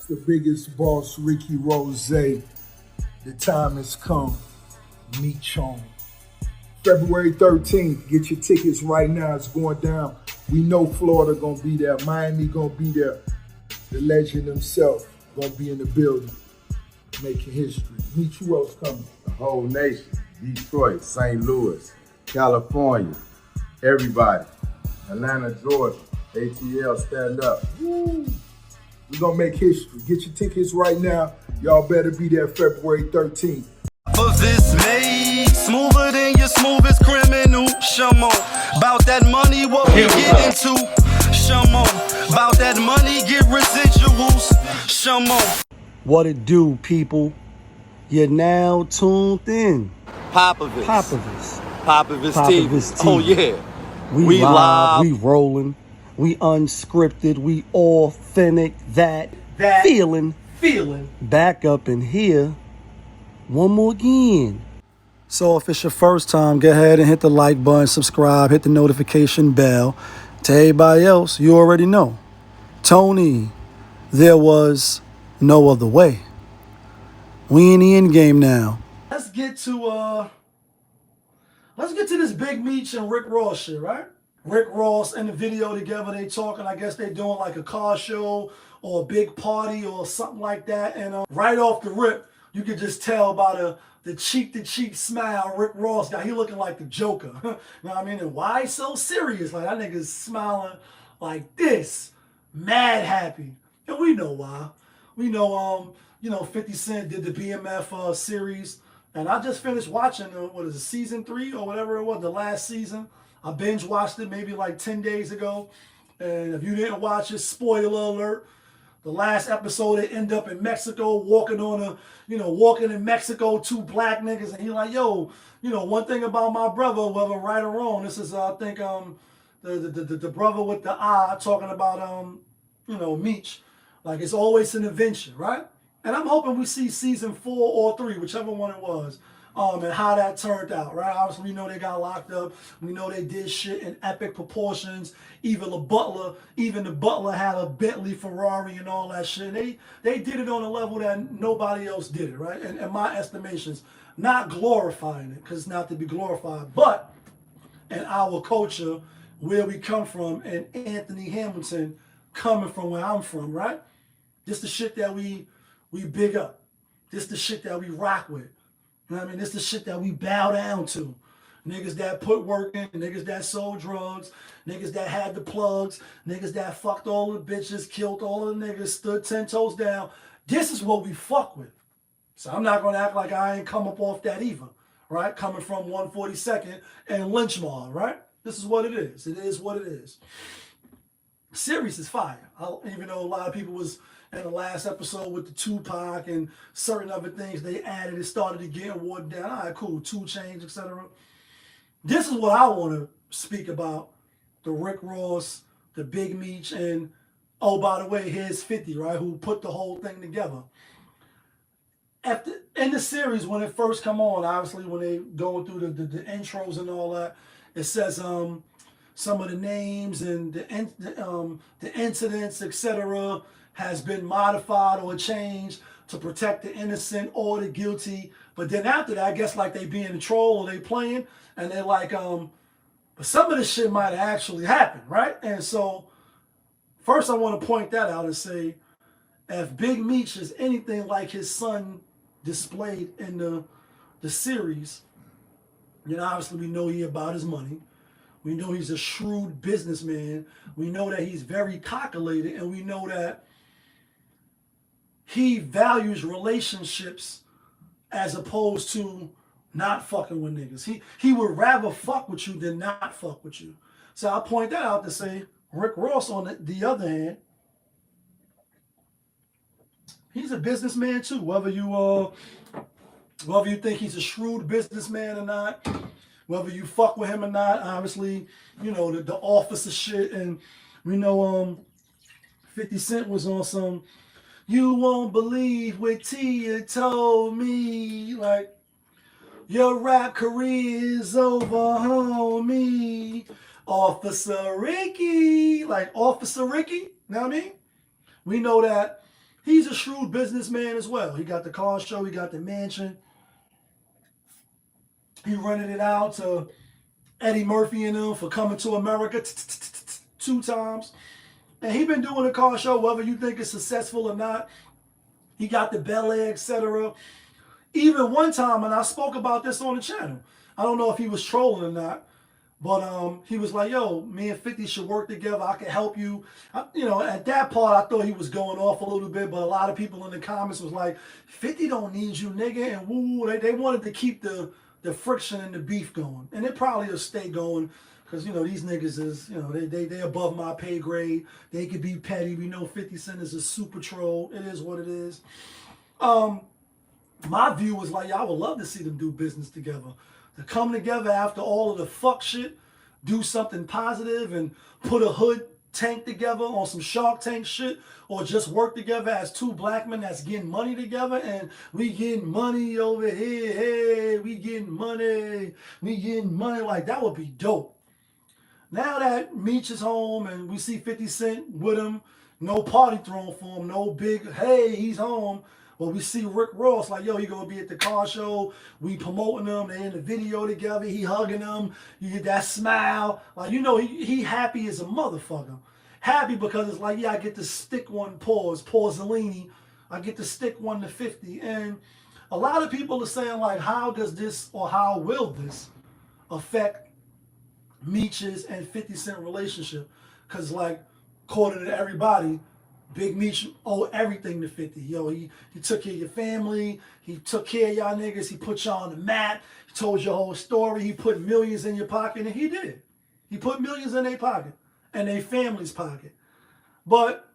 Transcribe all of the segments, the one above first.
the biggest boss, Ricky Rose. The time has come. Meech on. February 13th, get your tickets right now. It's going down. We know Florida gonna be there. Miami gonna be there. The legend himself gonna be in the building, making history. Meech, who else coming? The whole nation. Detroit, St. Louis, California, everybody. Atlanta, Georgia, ATL, stand up. Woo. We gonna make history. Get your tickets right now. Y'all better be there February 13th. For this made smoother than your smoothest criminal. Shamo, about that money, what we get into. Shamo, about that money, get residuals. Shamo. What it do, people? You're now tuned in. Popovich TV. TV. Oh yeah. We live, we rolling, we unscripted, we authentic, that feeling back up in here one more again. So if it's your first time, go ahead and hit the like button, subscribe, hit the notification bell. To everybody else, you already know. Tony, there was no other way. We in the end game now. Let's get to this Big Meech and Rick Ross shit, right? Rick Ross and the video together, they talking, I guess they doing like a car show or a big party or something like that. And right off the rip, you could just tell by the cheek-to-cheek smile Rick Ross got. He looking like the Joker. You know what I mean? And why so serious? Like, that nigga's smiling like this, mad happy. And we know why. We know, 50 Cent did the BMF series. And I just finished watching, what is it, season 3 or whatever it was, the last season. I binge watched it maybe like 10 days ago. And if you didn't watch it, spoiler alert. The last episode, they end up in Mexico, walking in Mexico, 2 black niggas. And he like, yo, one thing about my brother, whether right or wrong, this is, I think, the brother with the eye talking about, Meech. Like, it's always an adventure, right? And I'm hoping we see season 4 or 3, whichever one it was, and how that turned out, right? Obviously, we know they got locked up. We know they did shit in epic proportions. Even the butler had a Bentley, Ferrari, and all that shit. They did it on a level that nobody else did it, right? And in my estimations, not glorifying it, because it's not to be glorified, but in our culture, where we come from, and Anthony Hamilton coming from where I'm from, right? This the shit that we big up. This the shit that we rock with. You know what I mean? This the shit that we bow down to. Niggas that put work in, niggas that sold drugs, niggas that had the plugs, niggas that fucked all the bitches, killed all the niggas, stood 10 toes down. This is what we fuck with. So I'm not gonna act like I ain't come up off that either, right? Coming from 142nd and Lynchmore, right? This is what it is. It is what it is. Series is fire. Even though a lot of people was in the last episode with the Tupac and certain other things they added, it started to get watered down. All right, cool, 2 Chainz, etc. This is what I want to speak about: the Rick Ross, the Big Meech, and oh, by the way, here's 50, right? Who put the whole thing together. In the series, when it first come on, obviously when they going through the intros and all that, it says some of the names and the incidents, etc., has been modified or changed to protect the innocent or the guilty. But then after that, I guess like they being a troll or they playing, and they're like, but some of this shit might have actually happened, right? And so first I want to point that out and say, if Big Meech is anything like his son displayed in the series, obviously we know he about his money. We know he's a shrewd businessman. We know that he's very calculated, and we know that he values relationships as opposed to not fucking with niggas. He would rather fuck with you than not fuck with you. So I point that out to say Rick Ross, on the other hand, he's a businessman too. Whether you think he's a shrewd businessman or not, whether you fuck with him or not, obviously, the officer shit, and we know 50 Cent was on some, you won't believe what Tia told me, like, your rap career is over, homie. Officer Ricky, like Officer Ricky, you know what I mean? We know that he's a shrewd businessman as well. He got the car show, he got the mansion. He rented it out to Eddie Murphy and them for Coming to America 2 times. And he been doing a car show, whether you think it's successful or not. He got the Bel Air, etc. Even one time, and I spoke about this on the channel, I don't know if he was trolling or not, but he was like, yo, me and 50 should work together. I can help you. At that part, I thought he was going off a little bit, but a lot of people in the comments was like, 50 don't need you, nigga, and woo. They wanted to keep the friction and the beef going. And it probably will stay going because, these niggas is, they above my pay grade. They could be petty. We know 50 Cent is a super troll. It is what it is. My view was like, I would love to see them do business together. To come together after all of the fuck shit, do something positive and put a hood tank together on some Shark Tank shit, or just work together as 2 black men that's getting money together, and we getting money over here, hey, we getting money. Like, that would be dope. Now that Meech is home and we see 50 Cent with him, no party thrown for him, no big, hey, he's home. Well, we see Rick Ross, like, yo, he gonna be at the car show. We promoting them. They in the video together. He hugging them. You get that smile. Like, he happy as a motherfucker. Happy because it's like, yeah, I get to stick one Pausellini. I get to stick one to 50. And a lot of people are saying, like, how does this or how will this affect Meech's and 50 Cent relationship? Because, like, according to everybody, Big Meech owe everything to 50. Yo, he took care of your family. He took care of y'all niggas. He put y'all on the map. He told your whole story. He put millions in your pocket, and he did. He put millions in their pocket and their family's pocket. But,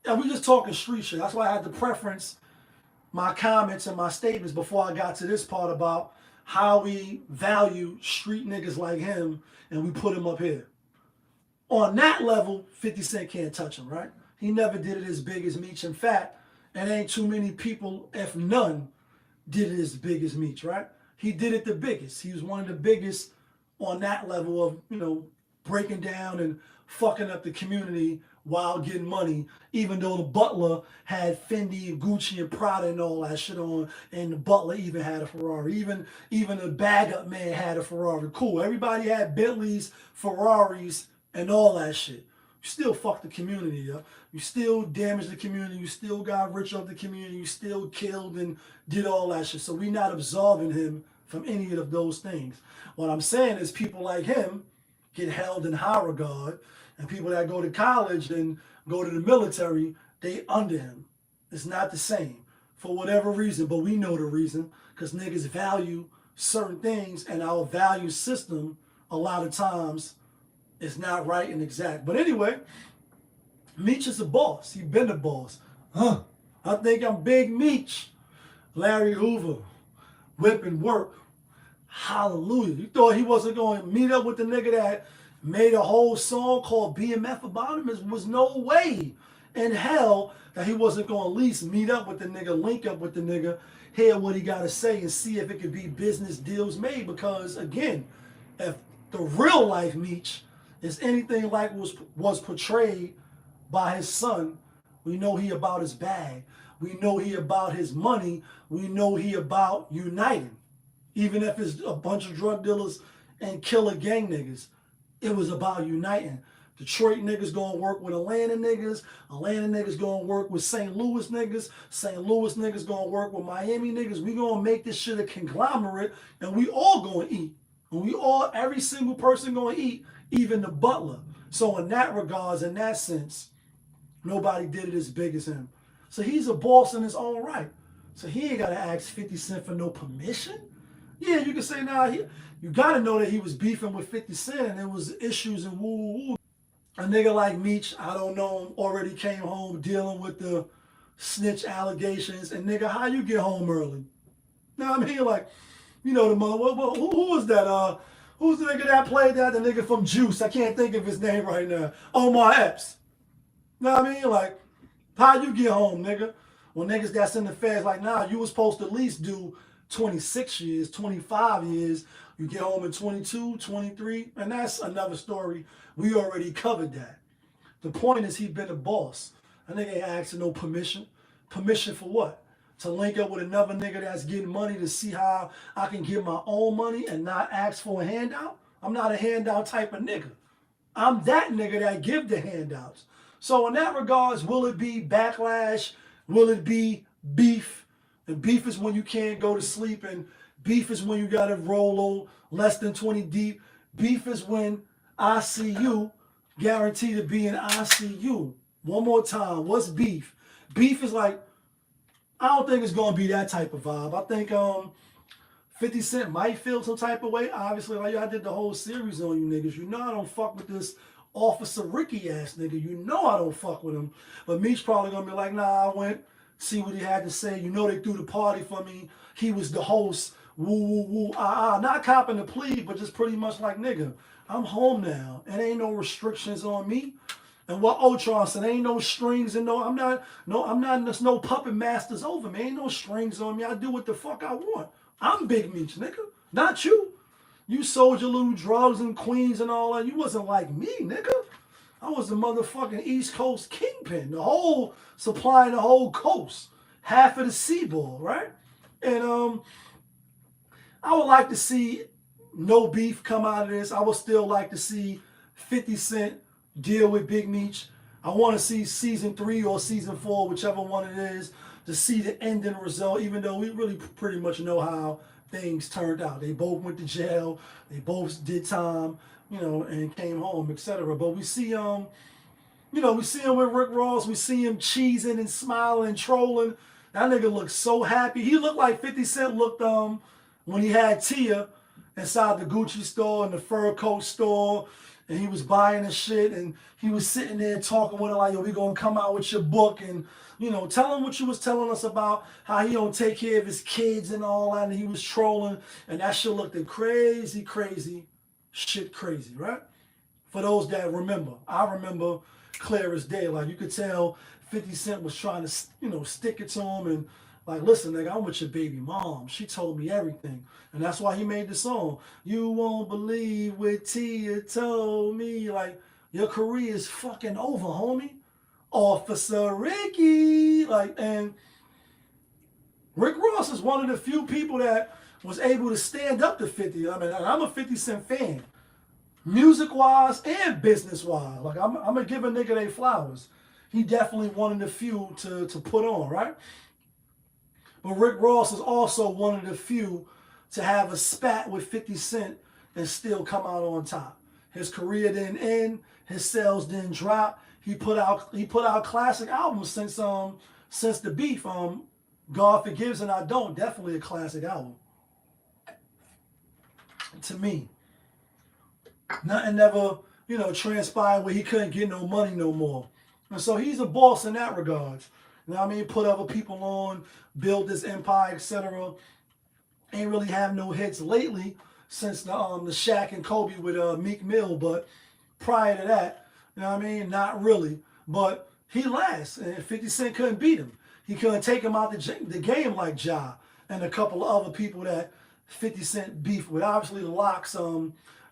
and we just talking street shit. That's why I had to preference my comments and my statements before I got to this part about how we value street niggas like him, and we put him up here. On that level, 50 Cent can't touch him, right? He never did it as big as Meech. In fact, and ain't too many people, if none, did it as big as Meech, right? He did it the biggest. He was one of the biggest on that level of, breaking down and fucking up the community while getting money, even though the butler had Fendi and Gucci and Prada and all that shit on, and the butler even had a Ferrari. Even the bag-up man had a Ferrari. Cool. Everybody had Bentleys, Ferraris, and all that shit. You still fucked the community, yo. You still damaged the community. You still got rich off the community. You still killed and did all that shit. So we not absolving him from any of those things. What I'm saying is people like him get held in high regard, and people that go to college and go to the military, they under him. It's not the same for whatever reason, but we know the reason, because niggas value certain things, and our value system a lot of times is not right and exact. But anyway, Meech is a boss. He been a boss. I think I'm Big Meech. Larry Hoover, whip and work. Hallelujah. You thought he wasn't going to meet up with the nigga that made a whole song called BMF about him? There was no way in hell that he wasn't going to at least meet up with the nigga, link up with the nigga, hear what he got to say, and see if it could be business deals made. Because, again, if the real life Meech is anything like was portrayed by his son, we know he about his bag. We know he about his money. We know he about uniting. Even if it's a bunch of drug dealers and killer gang niggas, it was about uniting. Detroit niggas gonna work with Atlanta niggas. Atlanta niggas gonna work with St. Louis niggas. St. Louis niggas gonna work with Miami niggas. We gonna make this shit a conglomerate, and we all gonna eat. And every single person gonna eat, even the butler. So in that regards, in that sense, nobody did it as big as him. So he's a boss in his own right. So he ain't gotta ask 50 Cent for no permission. Yeah, you can say, you gotta know that he was beefing with 50 Cent and there was issues and woo. A nigga like Meech, I don't know him, already came home dealing with the snitch allegations. And nigga, how you get home early? Know what I mean? Like, the mother, who was that? Who's the nigga that played that? The nigga from Juice. I can't think of his name right now. Omar Epps. Know what I mean? Like, how you get home, nigga? When niggas that's in the feds, like, you was supposed to at least do 26 years, 25 years. You get home in 22, 23, and that's another story. We already covered that. The point is he been a boss. A nigga ain't asking no permission. Permission for what? To link up with another nigga that's getting money to see how I can get my own money and not ask for a handout? I'm not a handout type of nigga. I'm that nigga that give the handouts. So in that regards, will it be backlash? Will it be beef? And beef is when you can't go to sleep, and beef is when you gotta roll on less than 20 deep. Beef is when ICU guaranteed to be in ICU. One more time, what's beef? Beef is like, I don't think it's gonna be that type of vibe. I think 50 Cent might feel some type of way. Obviously, like I did the whole series on you niggas. You know I don't fuck with this Officer Ricky ass nigga. You know I don't fuck with him. But Meech probably gonna be like, nah, I went, see what he had to say. You know they threw the party for me. He was the host. Woo, woo, woo, Not copping the plea, but just pretty much like, nigga, I'm home now. And ain't no restrictions on me. And what Ultron said, ain't no strings and I'm not, there's no puppet masters over me. Ain't no strings on me. I do what the fuck I want. I'm Big Meech, nigga. Not you. You sold your little drugs in Queens and all that. You wasn't like me, nigga. I was the motherfucking East Coast kingpin. The whole, supplying the whole coast. Half of the seaboard, right? And I would like to see no beef come out of this. I would still like to see 50 Cent deal with Big Meech. I want to see season 3 or season 4, whichever one it is, to see the ending result, even though we really pretty much know how things turned out. They both went to jail, they both did time, you know, and came home, etc. But we see we see him with Rick Ross, we see him cheesing and smiling and trolling. That nigga looks so happy. He looked like 50 Cent looked when he had Tia inside the Gucci store and the fur coat store, and he was buying the shit, and he was sitting there talking with her like, yo, we gonna come out with your book, and tell him what you was telling us about how he don't take care of his kids and all that, and he was trolling, and that shit looked crazy, shit crazy, right? For those that remember, I remember clear as day. Like, you could tell 50 Cent was trying to, stick it to him, and like, listen, nigga, I'm with your baby mom. She told me everything. And that's why he made the song. You won't believe what Tia told me. Like, your career is fucking over, homie. Officer Ricky. Like, and Rick Ross is one of the few people that was able to stand up to 50. I mean, I'm a 50 Cent fan. Music-wise and business-wise. Like, I'm going to give a nigga they flowers. He definitely one of the few to put on, right? But Rick Ross is also one of the few to have a spat with 50 Cent and still come out on top. His career didn't end. His sales didn't drop. He put out classic albums since the beef. God Forgives and I Don't, definitely a classic album. To me. Nothing ever, transpired where he couldn't get no money no more. And so he's a boss in that regard. You know what I mean? Put other people on, build this empire, etc. Ain't really have no hits lately since the Shaq and Kobe with Meek Mill, but prior to that, you know what I mean? Not really. But he lasts, and 50 Cent couldn't beat him. He couldn't take him out the game like Ja and a couple of other people that 50 Cent beef with. Obviously, the Locks,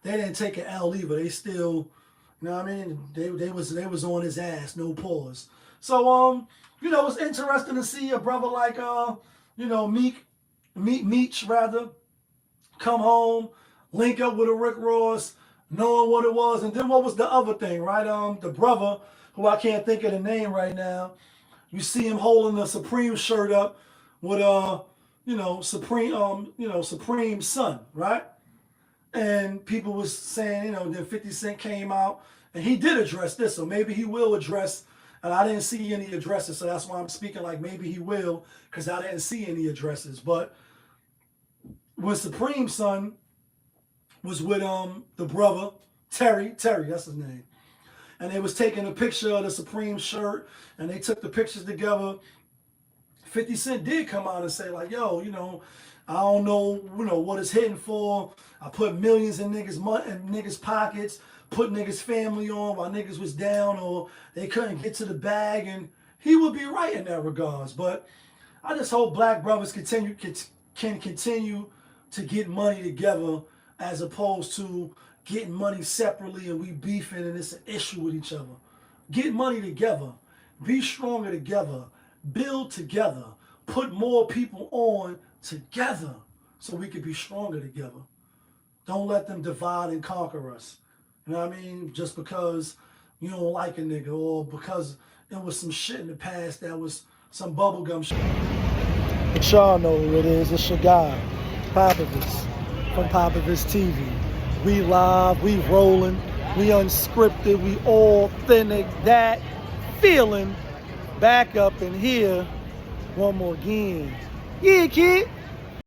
they didn't take an L either. They still, you know what I mean? They was on his ass, no pause. So, it's interesting to see a brother like, Meech rather, come home, link up with a Rick Ross, knowing what it was. And then what was the other thing, right? The brother, who I can't think of the name right now, you see him holding the Supreme shirt up with, Supreme son, right? And people was saying, then 50 Cent came out, and he did address this, so maybe he will address. And I didn't see any addresses, so that's why I'm speaking like maybe he will, because I didn't see any addresses. But when Supreme Son was with the brother, Terry, that's his name, and they was taking a picture of the Supreme shirt, and they took the pictures together, 50 Cent did come out and say, like, yo, I don't know, what it's hitting for. I put millions in niggas' pockets, put niggas' family on while niggas was down or they couldn't get to the bag, and he would be right in that regards. But I just hope black brothers can continue to get money together as opposed to getting money separately and we beefing and it's an issue with each other. Get money together. Be stronger together. Build together. Put more people on together so we can be stronger together. Don't let them divide and conquer us. You know what I mean? Just because you don't like a nigga or because it was some shit in the past that was some bubblegum shit. But y'all know who it is. It's your guy, Popovich, from Popovich TV. We live, we rolling, we unscripted, we authentic, that feeling back up in here one more again. Yeah, kid.